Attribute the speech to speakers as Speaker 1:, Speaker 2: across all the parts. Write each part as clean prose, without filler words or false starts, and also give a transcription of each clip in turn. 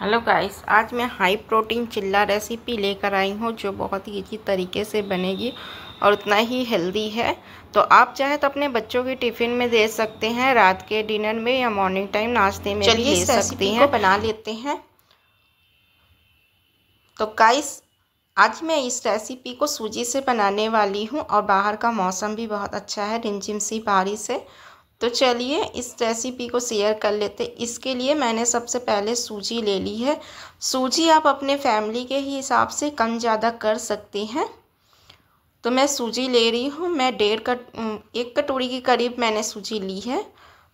Speaker 1: Hello guys, आज मैं high protein चिल्ला रेसिपी लेकर आई हूँ जो बहुत ही इजी तरीके से बनेगी और उतना ही हेल्दी है। तो आप चाहे तो अपने बच्चों के टिफ़िन में दे सकते हैं, रात के डिनर में या मॉर्निंग टाइम नाश्ते में भी ले सकते हैं। को बना लेते हैं। तो गाइस, आज मैं इस रेसिपी को सूजी से बनाने वाली हूँ और बाहर का मौसम भी बहुत अच्छा है, रिमझिम सी बारिश है। तो चलिए इस रेसिपी को शेयर कर लेते। इसके लिए मैंने सबसे पहले सूजी ले ली है। सूजी आप अपने फैमिली के ही हिसाब से कम ज़्यादा कर सकते हैं। तो मैं सूजी ले रही हूँ, मैं 1 कटोरी के करीब मैंने सूजी ली है।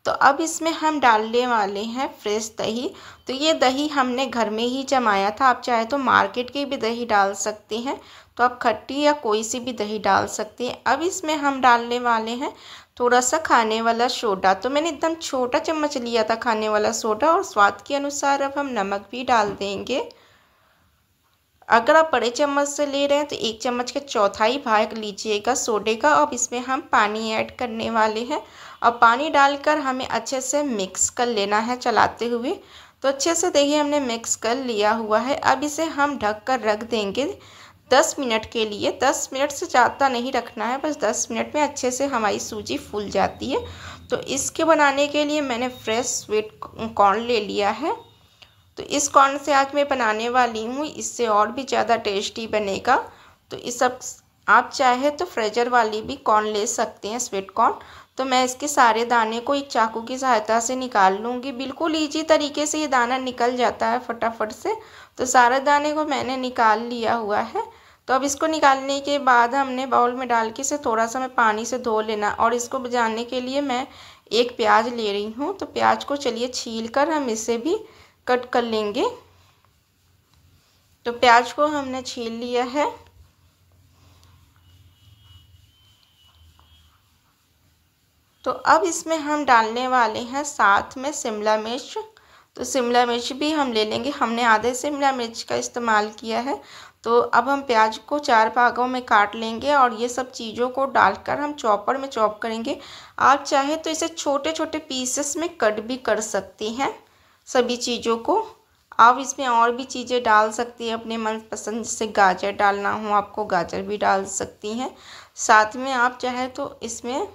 Speaker 1: तो अब इसमें हम डालने वाले हैं फ्रेश दही। तो ये दही हमने घर में ही जमाया था, आप चाहे तो मार्केट की भी दही डाल सकते हैं। तो आप खट्टी या कोई सी भी दही डाल सकते हैं। अब इसमें हम डालने वाले हैं थोड़ा सा खाने वाला सोडा। तो मैंने एकदम छोटा चम्मच लिया था खाने वाला सोडा, और स्वाद के अनुसार अब हम नमक भी डाल देंगे। अगर आप बड़े चम्मच से ले रहे हैं तो 1 चम्मच के चौथाई भाग लीजिएगा सोडे का। अब इसमें हम पानी ऐड करने वाले हैं और पानी डालकर हमें अच्छे से मिक्स कर लेना है चलाते हुए। तो अच्छे से देखिए हमने मिक्स कर लिया हुआ है। अब इसे हम ढक कर रख देंगे 10 मिनट के लिए। 10 मिनट से ज़्यादा नहीं रखना है, बस 10 मिनट में अच्छे से हमारी सूजी फूल जाती है। तो इसके बनाने के लिए मैंने फ्रेश स्वीट कॉर्न ले लिया है। तो इस कॉर्न से आज मैं बनाने वाली हूँ, इससे और भी ज़्यादा टेस्टी बनेगा। तो इस सब आप चाहे तो फ्रेजर वाली भी कॉर्न ले सकते हैं, स्वीट कॉर्न। तो मैं इसके सारे दाने को एक चाकू की सहायता से निकाल लूँगी। बिल्कुल ईजी तरीके से ये दाना निकल जाता है फटाफट से। तो सारे दाने को मैंने निकाल लिया हुआ है। तो अब इसको निकालने के बाद हमने बाउल में डाल के इसे थोड़ा सा मैं पानी से धो लेना। और इसको बजाने के लिए मैं 1 प्याज ले रही हूँ। तो प्याज को चलिए छील कर हम इसे भी कट कर लेंगे। तो प्याज को हमने छील लिया है। तो अब इसमें हम डालने वाले हैं साथ में शिमला मिर्च। तो शिमला मिर्च भी हम ले लेंगे, हमने आधे शिमला मिर्च का इस्तेमाल किया है। तो अब हम प्याज को 4 भागों में काट लेंगे और ये सब चीज़ों को डालकर हम चॉपर में चॉप करेंगे। आप चाहे तो इसे छोटे छोटे पीसेस में कट भी कर सकती हैं सभी चीज़ों को। आप इसमें और भी चीज़ें डाल सकती हैं अपने मनपसंद, जैसे गाजर डालना हो आपको गाजर भी डाल सकती हैं। साथ में आप चाहे तो इसमें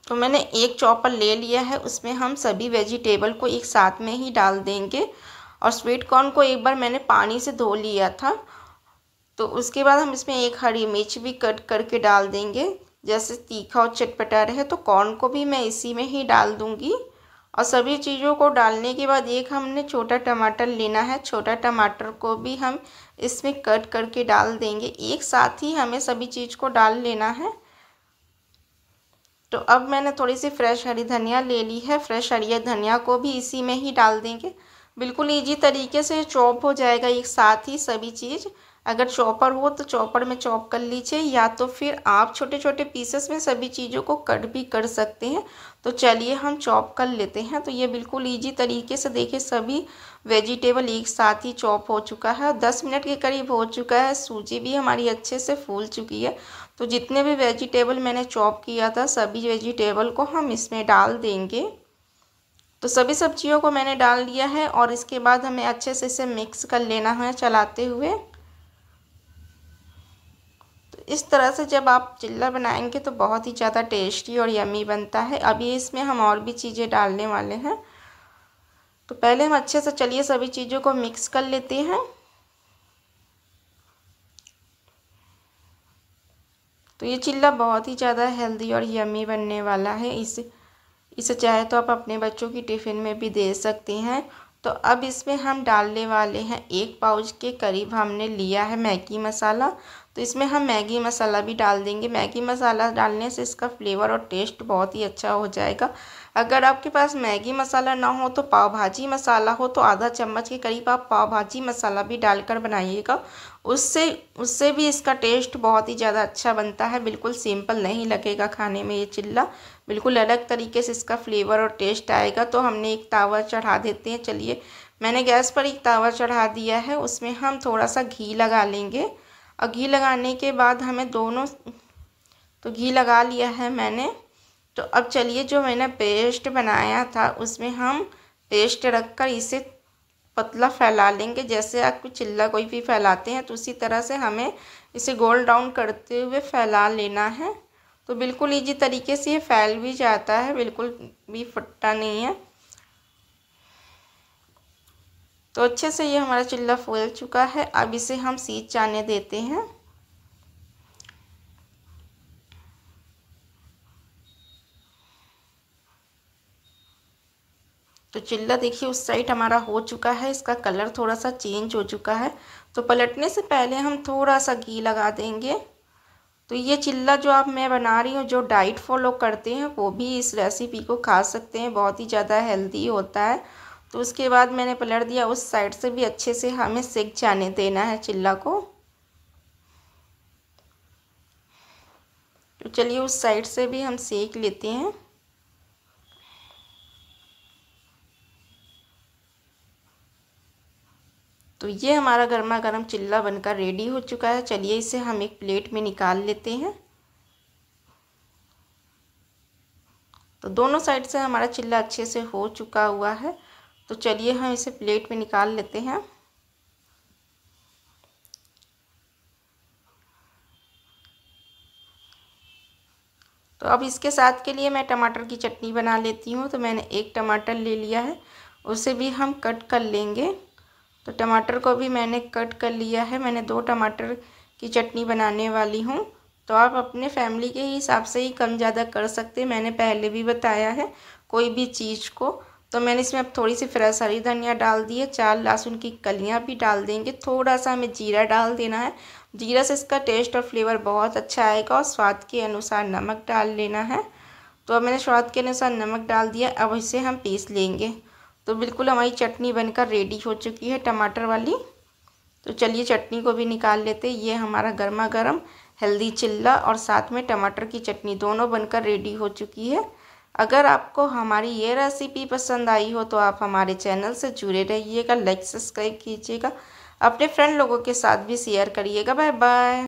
Speaker 1: तो मैंने 1 चॉपर ले लिया है, उसमें हम सभी वेजिटेबल को एक साथ में ही डाल देंगे। और स्वीट कॉर्न को एक बार मैंने पानी से धो लिया था। तो उसके बाद हम इसमें 1 हरी मिर्च भी कट करके डाल देंगे। जैसे तीखा और चटपटा रहे तो कॉर्न को भी मैं इसी में ही डाल दूँगी। और सभी चीज़ों को डालने के बाद एक हमने छोटा टमाटर लेना है, छोटा टमाटर को भी हम इसमें कट करके डाल देंगे। एक साथ ही हमें सभी चीज़ को डाल लेना है। तो अब मैंने थोड़ी सी फ्रेश हरी धनिया ले ली है, फ्रेश हरी धनिया को भी इसी में ही डाल देंगे। बिल्कुल ईजी तरीके से चॉप हो जाएगा एक साथ ही सभी चीज़। अगर चॉपर हो तो चॉपर में चॉप कर लीजिए, या तो फिर आप छोटे छोटे पीसेस में सभी चीज़ों को कट भी कर सकते हैं। तो चलिए हम चॉप कर लेते हैं। तो ये बिल्कुल ईजी तरीके से देखिए सभी वेजिटेबल एक साथ ही चॉप हो चुका है। 10 मिनट के करीब हो चुका है, सूजी भी हमारी अच्छे से फूल चुकी है। तो जितने भी वेजिटेबल मैंने चॉप किया था सभी वेजिटेबल को हम इसमें डाल देंगे। तो सभी सब्जियों को मैंने डाल दिया है और इसके बाद हमें अच्छे से इसे मिक्स कर लेना है चलाते हुए। तो इस तरह से जब आप चिल्ला बनाएंगे तो बहुत ही ज़्यादा टेस्टी और यम्मी बनता है। अभी इसमें हम और भी चीज़ें डालने वाले हैं। तो पहले हम अच्छे से चलिए सभी चीज़ों को मिक्स कर लेते हैं। तो ये चिल्ला बहुत ही ज़्यादा हेल्दी और यम्मी बनने वाला है। इसे चाहे तो आप अपने बच्चों की टिफ़िन में भी दे सकते हैं। तो अब इसमें हम डालने वाले हैं 1 पाउच के करीब हमने लिया है मैगी मसाला। तो इसमें हम मैगी मसाला भी डाल देंगे। मैगी मसाला डालने से इसका फ्लेवर और टेस्ट बहुत ही अच्छा हो जाएगा। अगर आपके पास मैगी मसाला ना हो तो पाव भाजी मसाला हो तो आधा चम्मच के करीब आप पाव भाजी मसाला भी डालकर बनाइएगा। उससे उससे भी इसका टेस्ट बहुत ही ज़्यादा अच्छा बनता है। बिल्कुल सिंपल नहीं लगेगा खाने में ये चिल्ला, बिल्कुल अलग तरीके से इसका फ्लेवर और टेस्ट आएगा। तो हमने एक तावा चढ़ा देते हैं। चलिए मैंने गैस पर एक तावा चढ़ा दिया है, उसमें हम थोड़ा सा घी लगा लेंगे। और घी लगाने के बाद हमें तो घी लगा लिया है मैंने। तो अब चलिए जो मैंने पेस्ट बनाया था उसमें हम पेस्ट रखकर इसे पतला फैला लेंगे। जैसे आप कोई चिल्ला कोई भी फैलाते हैं तो उसी तरह से हमें इसे गोल डाउन करते हुए फैला लेना है। तो बिल्कुल इजी तरीके से ये फैल भी जाता है, बिल्कुल भी फटता नहीं है। तो अच्छे से ये हमारा चिल्ला फूल चुका है। अब इसे हम सीज जाने देते हैं। तो चिल्ला देखिए उस साइड हमारा हो चुका है, इसका कलर थोड़ा सा चेंज हो चुका है। तो पलटने से पहले हम थोड़ा सा घी लगा देंगे। तो ये चिल्ला जो आप मैं बना रही हूँ, जो डाइट फॉलो करते हैं वो भी इस रेसिपी को खा सकते हैं, बहुत ही ज़्यादा हेल्दी होता है। तो उसके बाद मैंने पलट दिया, उस साइड से भी अच्छे से हमें सेक जाने देना है चिल्ला को। तो चलिए उस साइड से भी हम सेक लेते हैं। तो ये हमारा गर्मा गर्म चिल्ला बनकर रेडी हो चुका है। चलिए इसे हम एक प्लेट में निकाल लेते हैं। तो दोनों साइड से हमारा चिल्ला अच्छे से हो चुका हुआ है। तो चलिए हम इसे प्लेट में निकाल लेते हैं। तो अब इसके साथ के लिए मैं टमाटर की चटनी बना लेती हूँ। तो मैंने एक टमाटर ले लिया है, उसे भी हम कट कर लेंगे। तो टमाटर को भी मैंने कट कर लिया है। मैंने 2 टमाटर की चटनी बनाने वाली हूँ। तो आप अपने फैमिली के हिसाब से ही कम ज़्यादा कर सकते हैं, मैंने पहले भी बताया है कोई भी चीज़ को। तो मैंने इसमें अब थोड़ी सी फ्रेश हरी धनिया डाल दी है, 4 लहसुन की कलियाँ भी डाल देंगे। थोड़ा सा हमें जीरा डाल देना है, जीरा से इसका टेस्ट और फ्लेवर बहुत अच्छा आएगा। और स्वाद के अनुसार नमक डाल लेना है। तो अब मैंने स्वाद के अनुसार नमक डाल दिया। अब इसे हम पीस लेंगे। तो बिल्कुल हमारी चटनी बनकर रेडी हो चुकी है टमाटर वाली। तो चलिए चटनी को भी निकाल लेते हैं। ये हमारा गर्मा गर्म हेल्दी चिल्ला और साथ में टमाटर की चटनी दोनों बनकर रेडी हो चुकी है। अगर आपको हमारी ये रेसिपी पसंद आई हो तो आप हमारे चैनल से जुड़े रहिएगा, लाइक सब्सक्राइब कीजिएगा, अपने फ्रेंड लोगों के साथ भी शेयर करिएगा। Bye bye.